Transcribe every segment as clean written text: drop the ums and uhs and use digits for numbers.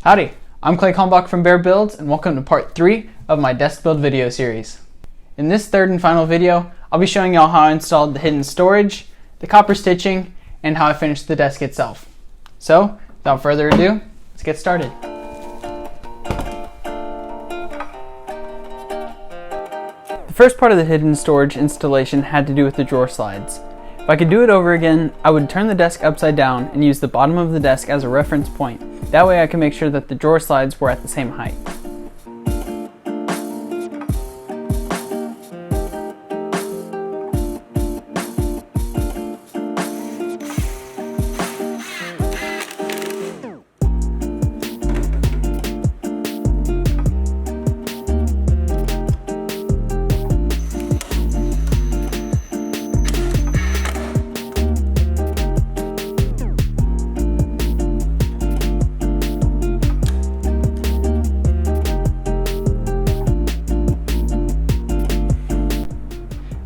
Howdy, I'm Clay Kalmbach from Bear Builds, and welcome to part 3 of my desk build video series. In this third and final video, I'll be showing y'all how I installed the hidden storage, the copper stitching, and how I finished the desk itself. So, without further ado, let's get started. The first part of the hidden storage installation had to do with the drawer slides. If I could do it over again, I would turn the desk upside down and use the bottom of the desk as a reference point. That way I can make sure that the drawer slides were at the same height.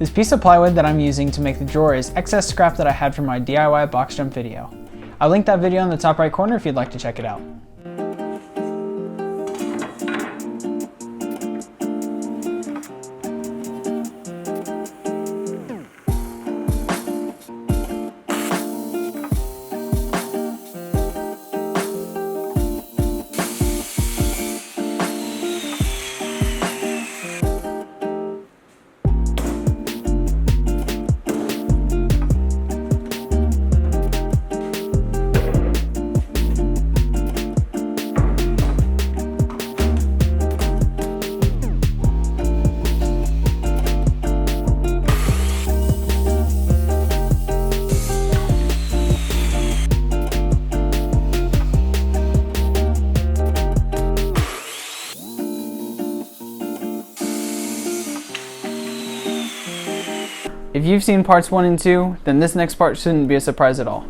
This piece of plywood that I'm using to make the drawer is excess scrap that I had from my DIY box jump video. I'll link that video in the top right corner if you'd like to check it out. If you've seen parts 1 and 2, then this next part shouldn't be a surprise at all.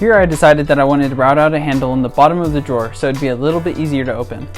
Here I decided that I wanted to route out a handle in the bottom of the drawer so it'd be a little bit easier to open.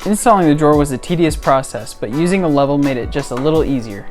Installing the drawer was a tedious process, but using a level made it just a little easier.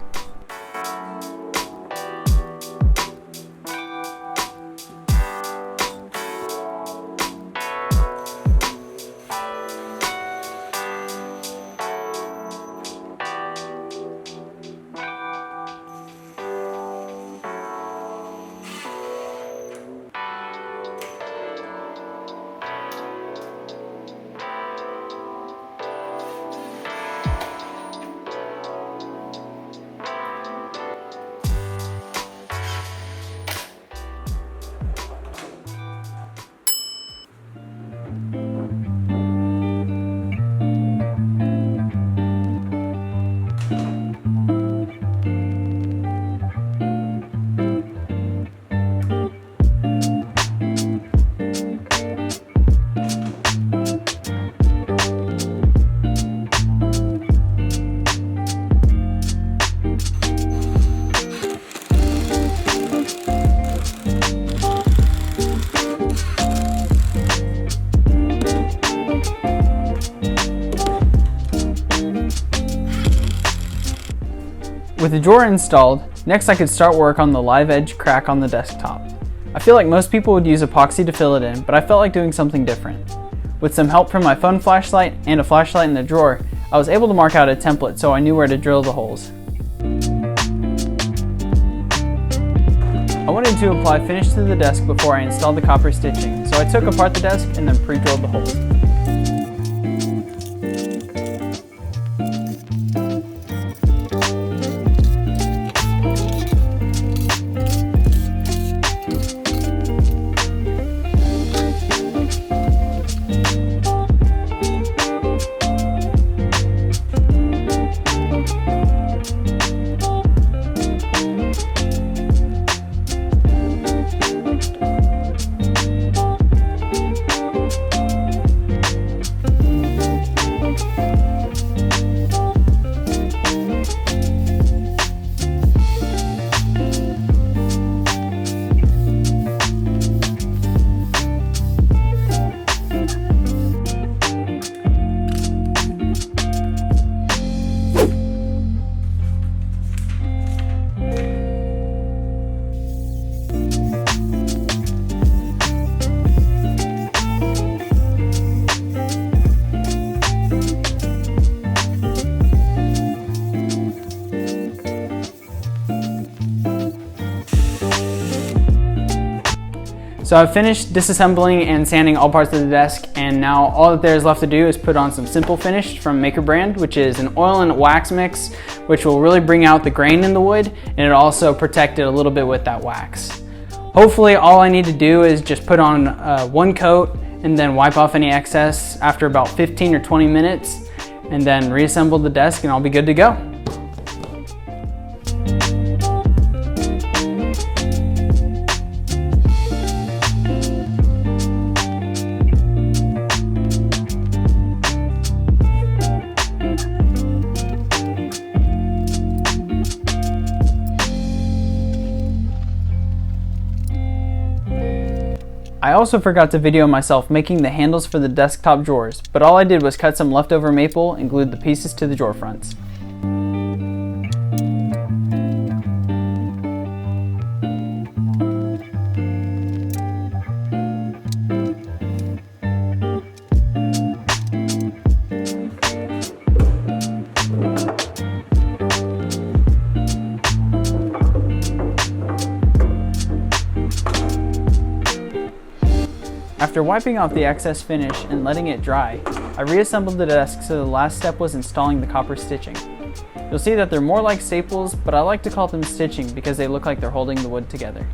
the drawer installed, next I could start work on the live edge crack on the desktop. I feel like most people would use epoxy to fill it in, but I felt like doing something different. With some help from my phone flashlight and a flashlight in the drawer, I was able to mark out a template so I knew where to drill the holes. I wanted to apply finish to the desk before I installed the copper stitching, so I took apart the desk and then pre-drilled the holes. So I've finished disassembling and sanding all parts of the desk, and now all that there is left to do is put on some Simple Finish from Maker Brand, which is an oil and wax mix, which will really bring out the grain in the wood, and it'll also protect it a little bit with that wax. Hopefully all I need to do is just put on one coat and then wipe off any excess after about 15 or 20 minutes, and then reassemble the desk and I'll be good to go. I also forgot to video myself making the handles for the desktop drawers, but all I did was cut some leftover maple and glued the pieces to the drawer fronts. After wiping off the excess finish and letting it dry, I reassembled the desk so the last step was installing the copper stitching. You'll see that they're more like staples, but I like to call them stitching because they look like they're holding the wood together.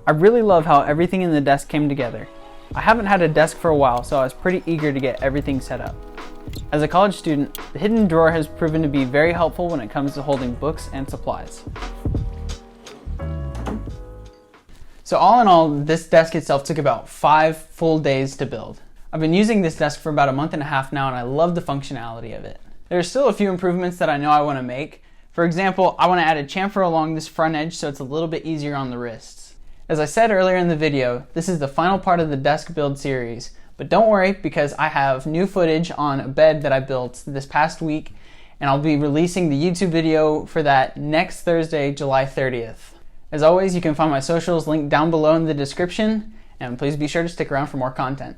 I really love how everything in the desk came together. I haven't had a desk for a while, so I was pretty eager to get everything set up. As a college student, the hidden drawer has proven to be very helpful when it comes to holding books and supplies. So all in all, this desk itself took about 5 full days to build. I've been using this desk for about a month and a half now, and I love the functionality of it. There are still a few improvements that I know I want to make. For example, I want to add a chamfer along this front edge so it's a little bit easier on the wrists. As I said earlier in the video, this is the final part of the desk build series, but don't worry because I have new footage on a bed that I built this past week, and I'll be releasing the YouTube video for that next Thursday, July 30th. As always, you can find my socials linked down below in the description, and please be sure to stick around for more content.